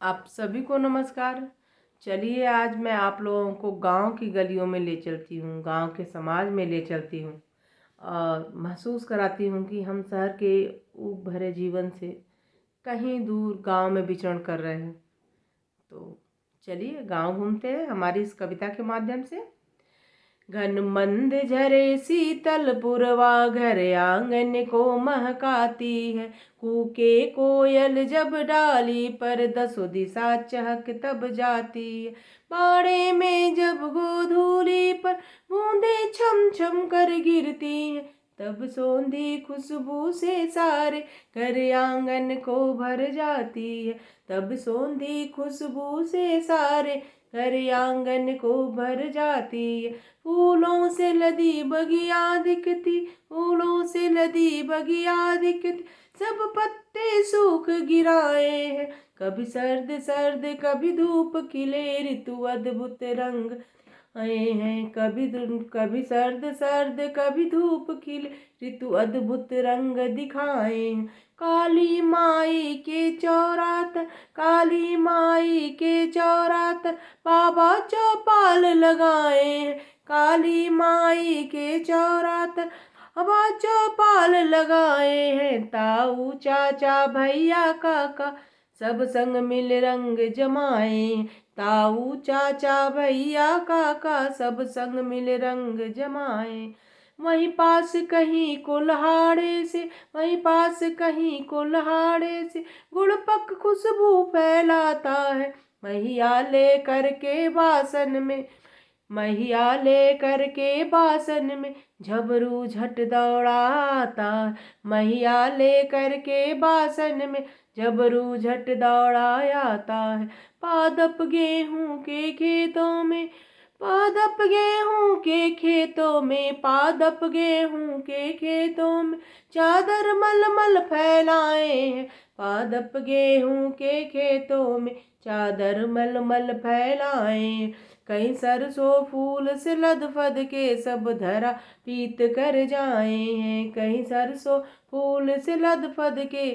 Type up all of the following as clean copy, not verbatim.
आप सभी को नमस्कार। चलिए आज मैं आप लोगों को गांव की गलियों में ले चलती हूँ, गांव के समाज में ले चलती हूँ और महसूस कराती हूँ कि हम शहर के ऊब भरे जीवन से कहीं दूर गांव में विचरण कर रहे हैं। तो चलिए गांव घूमते हैं हमारी इस कविता के माध्यम से। घन मंद झरे शीतल पुरवा घर आंगन को महकाती है। कूके कोयल जब डाली पर दसों दिशा चहक तब जाती है। बाड़े में जब गोधूली पर बूंदे छम छम कर गिरती हैं, तब सौंधी खुशबू से सारे घर आंगन को भर जाती है। तब सौंधी खुशबू से सारे घर आंगन को भर जाती है। फूलों से लदी बगिया दिखती, फूलों से लदी बगिया दिखती, सब पत्ते सूख गिराए हैं। कभी सर्द सर्द कभी धूप खिले, ऋतु अद्भुत रंग आए हैं। कभी सर्द सर्द कभी धूप खिले, ऋतु अद्भुत रंग दिखाए हैं। काली माई के चौरातर, काली माई के चौरातर, बाबा चौपाल लगाए हैं। काली माई के चौरातर बाबा चौपाल लगाए हैं। ताऊ चाचा भैया काका सब संग मिल रंग जमाए। ताऊ चाचा भैया काका सब संग मिल रंग जमाए। वहीं पास कहीं कुल्हाड़े से, वहीं पास कहीं कुल्हाड़े से गुड़ पक खुशबू फैलाता है। मैया ले करके बासन में, मैया ले करके बासन में झबरू झट दौड़ाता है। मैया ले करके बासन में झबरू झट दौड़ाता है। पादप गेहूं के खेतों में, पादप गेहूं के खेतों में, पादप गेहूं के खेतों में चादर मलमल फैलाए हैं। पादप गेहूं के खेतों में चादर मलमल फैलाए। कहीं सरसों फूल से लदफद के सब धरा पीत कर जाए हैं। कहीं सरसों फूल से लदफद के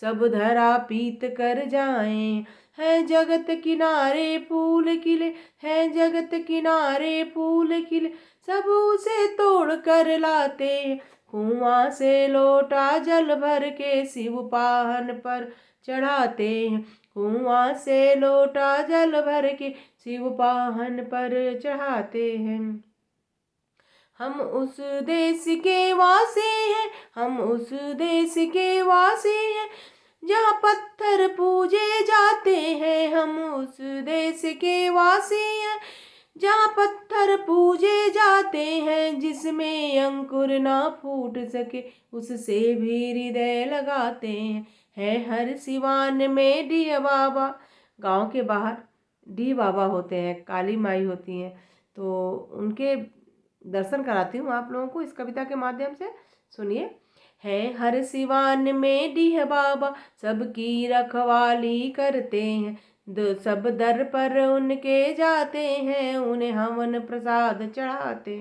सब धरा पीत कर जाए हैं। जगत किनारे फूल खिले, हैं जगत किनारे फूल खिले, सब उसे तोड़ कर लाते हैं। कुआं से लोटा जल भर के शिव पाहन पर चढ़ाते हैं। कुआं से लोटा जल भर के शिव पाहन पर चढ़ाते हैं। हम उस देश के वासी हैं, हम उस देश के वासी हैं, जहाँ पत्थर पूजे जाते हैं। हम उस देश के वासी हैं, जहाँ पत्थर पूजे जाते हैं। जिसमें अंकुर ना फूट सके उससे भी हृदय लगाते हैं। है हर सिवान में डीह बाबा, गांव के बाहर डीह बाबा होते हैं, काली माई होती हैं। तो उनके दर्शन कराती हूँ आप लोगों को इस कविता के माध्यम से। सुनिए। है हर सिवान में डीह बाबा, सबकी रखवाली करते हैं। सब दर पर उनके जाते हैं, उन्हें हवन प्रसाद चढ़ाते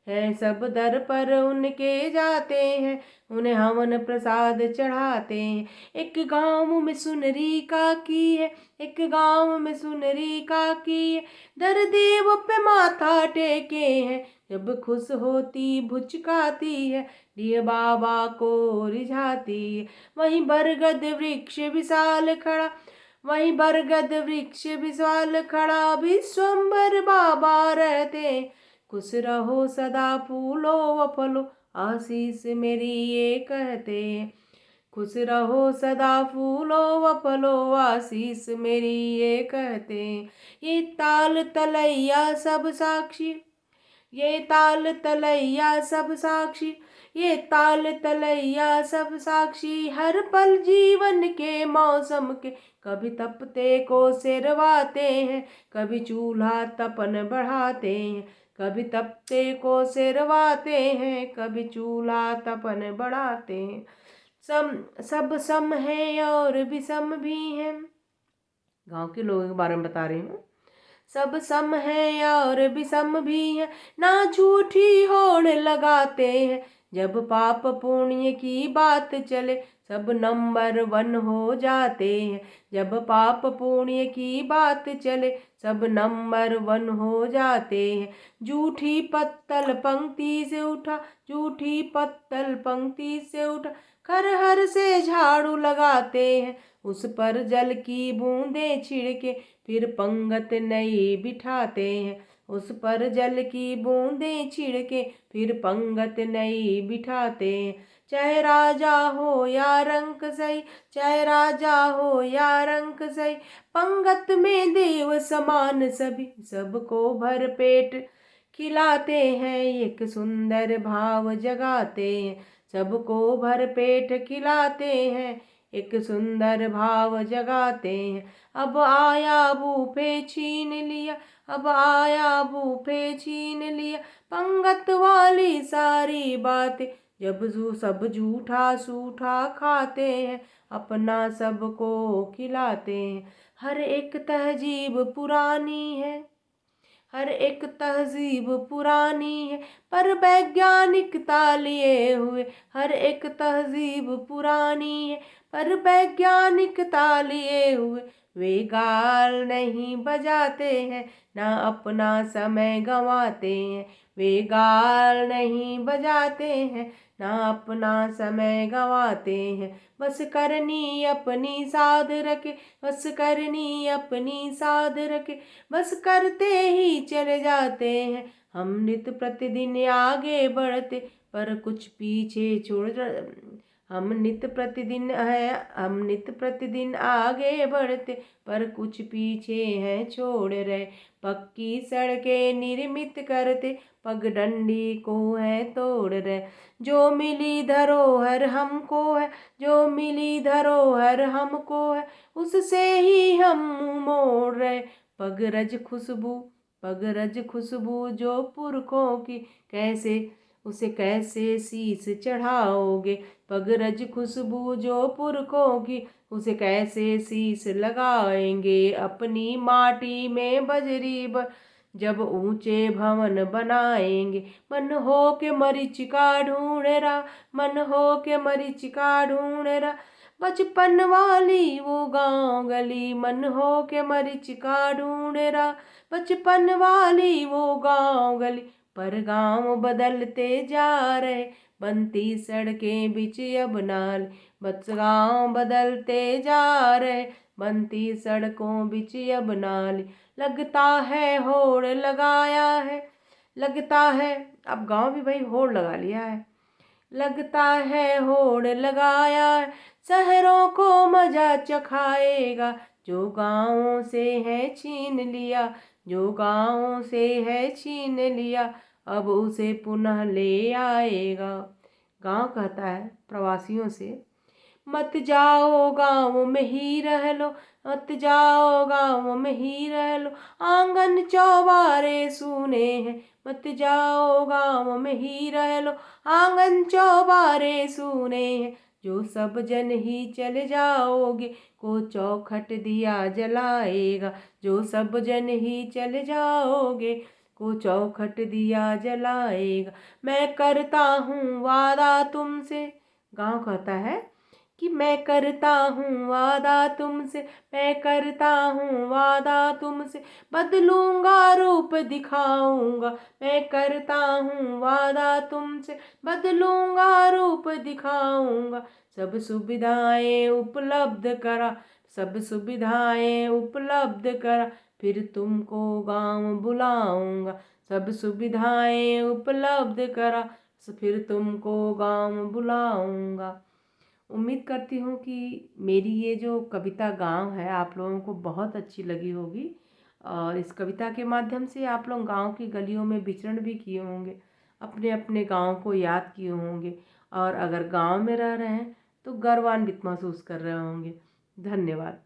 हैं। सब दर पर उनके जाते हैं, उन्हें हवन प्रसाद चढ़ाते हैं। एक गांव में सुनरी काकी है, एक गांव में सुनरी काकी है, दर देव पे माथा टेके हैं। जब खुश होती भुचकाती है, डीह बाबा को रिझाती है। वहीं बरगद वृक्ष विशाल खड़ा, वहीं बरगद वृक्ष विशाल खड़ा, विश्वम्भर बाबा रहते। खुश रहो सदा फूलो व फलो, आशीष मेरी ये कहते। खुश रहो सदा फूलो व फलो, आशीष मेरी ये कहते। ये ताल तलैया सब साक्षी, ये ताल तलैया सब साक्षी, ये ताल तलैया सब साक्षी, हर पल जीवन के मौसम के। कभी तपते को सिरवाते हैं, कभी चूल्हा तपन बढ़ाते हैं। कभी तपते को सिरवाते हैं, कभी चूल्हा तपन बढ़ाते हैं। सब सम है और विषम भी हैं। गांव के लोगों के बारे में बता रही हूँ। सब सम है और विषम भी है, ना झूठी होड़ लगाते हैं, जब पाप पुण्य की बात चले सब नंबर 1 हो जाते हैं। जब पाप पुण्य की बात चले सब नंबर 1 हो जाते हैं। झूठी पत्तल पंक्ति से उठा, झूठी पत्तल पंक्ति से उठा, खरहर से झाड़ू लगाते हैं। उस पर जल की बूंदें छिड़के फिर पंगत नई बिठाते हैं। उस पर जल की बूंदें छिड़के फिर पंगत नई बिठाते हैं। चाहे राजा हो या रंक सही, चाहे राजा हो या रंक सही, पंगत में देव समान सभी, सबको भर पेट खिलाते हैं, एक सुंदर भाव जगाते हैं। सबको भर पेट खिलाते हैं, एक सुंदर भाव जगाते हैं। अब आया बूफे छीन लिया, अब आया बूफे छीन लिया, पंगत वाली सारी बातें। जब सब झूठा सूठा खाते हैं, अपना सबको खिलाते हैं। हर एक तहजीब पुरानी है, हर एक तहजीब पुरानी है, पर वैज्ञानिकता लिए हुए। हर एक तहजीब पुरानी है, पर वैज्ञानिकता लिए हुए। वे गाल नहीं बजाते हैं, ना अपना समय गंवाते हैं। वे गाल नहीं बजाते हैं, ना अपना समय गंवाते हैं। बस करनी अपनी साध रखे, बस करनी अपनी साध रखे, बस करते ही चले जाते हैं। हम नित प्रतिदिन आगे बढ़ते पर कुछ पीछे छोड़, हम नित प्रतिदिन आगे बढ़ते पर कुछ पीछे हैं छोड़ रहे। पक्की सड़कें निर्मित करते पगडंडी को है तोड़ रहे। जो मिली धरोहर हमको है, जो मिली धरोहर हमको है, उससे ही हम मुंह मोड़ रहे। पगरज खुशबू, पगरज खुशबू जो पुरखों की, कैसे उसे कैसे शीश चढ़ाओगे। पगरज खुशबू जो पुरखों की, उसे कैसे शीश लगाएंगे। अपनी माटी में बजरी जब ऊंचे भवन बनाएंगे। मन हो के मरीचिका ढूंढ रहा, मन हो के मरीचिका ढूंढ रहा, बचपन वाली वो गांव गली। मन हो के मरीचिका ढूंढ रहा, बचपन वाली वो गांव गली। पर गांव बदलते जा रहे, बनती सड़कें बिच अब नाली। बस गांव बदलते जा रहे, बनती सड़कों बिच अब नाली। लगता है होड़ लगाया है, लगता है, अब गांव भी भाई होड़ लगा लिया है। लगता है होड़ लगाया है, शहरों को मजा चखाएगा। जो गाँवों से है छीन लिया, जो गाँवों से है छीन लिया, अब उसे पुनः ले आएगा। गांव कहता है प्रवासियों से, मत जाओ गाँव में ही रह लो, मत जाओ गाँव में ही रह लो, आंगन चौबारे सूने हैं। मत जाओ गाँव में ही रह लो, आंगन चौबारे सूने हैं। जो सब जन ही चले जाओगे, को चौखट दिया जलाएगा। जो सब जन ही चले जाओगे, को चौखट दिया जलाएगा। मैं करता हूँ वादा तुमसे, गाँव कहता है कि मैं करता हूँ वादा तुमसे, मैं करता हूँ वादा तुमसे, बदलूंगा रूप दिखाऊंगा। मैं करता हूँ वादा तुमसे, बदलूंगा रूप दिखाऊंगा। सब सुविधाएं उपलब्ध करा, सब सुविधाएं उपलब्ध करा, फिर तुमको गाँव बुलाऊंगा। सब सुविधाएं उपलब्ध करा, फिर तुमको गाँव बुलाऊंगा। उम्मीद करती हूँ कि मेरी ये जो कविता गाँव है आप लोगों को बहुत अच्छी लगी होगी, और इस कविता के माध्यम से आप लोग गाँव की गलियों में विचरण भी किए होंगे, अपने अपने गाँव को याद किए होंगे, और अगर गाँव में रह रहे हैं तो गर्वान्वित महसूस कर रहे होंगे। धन्यवाद।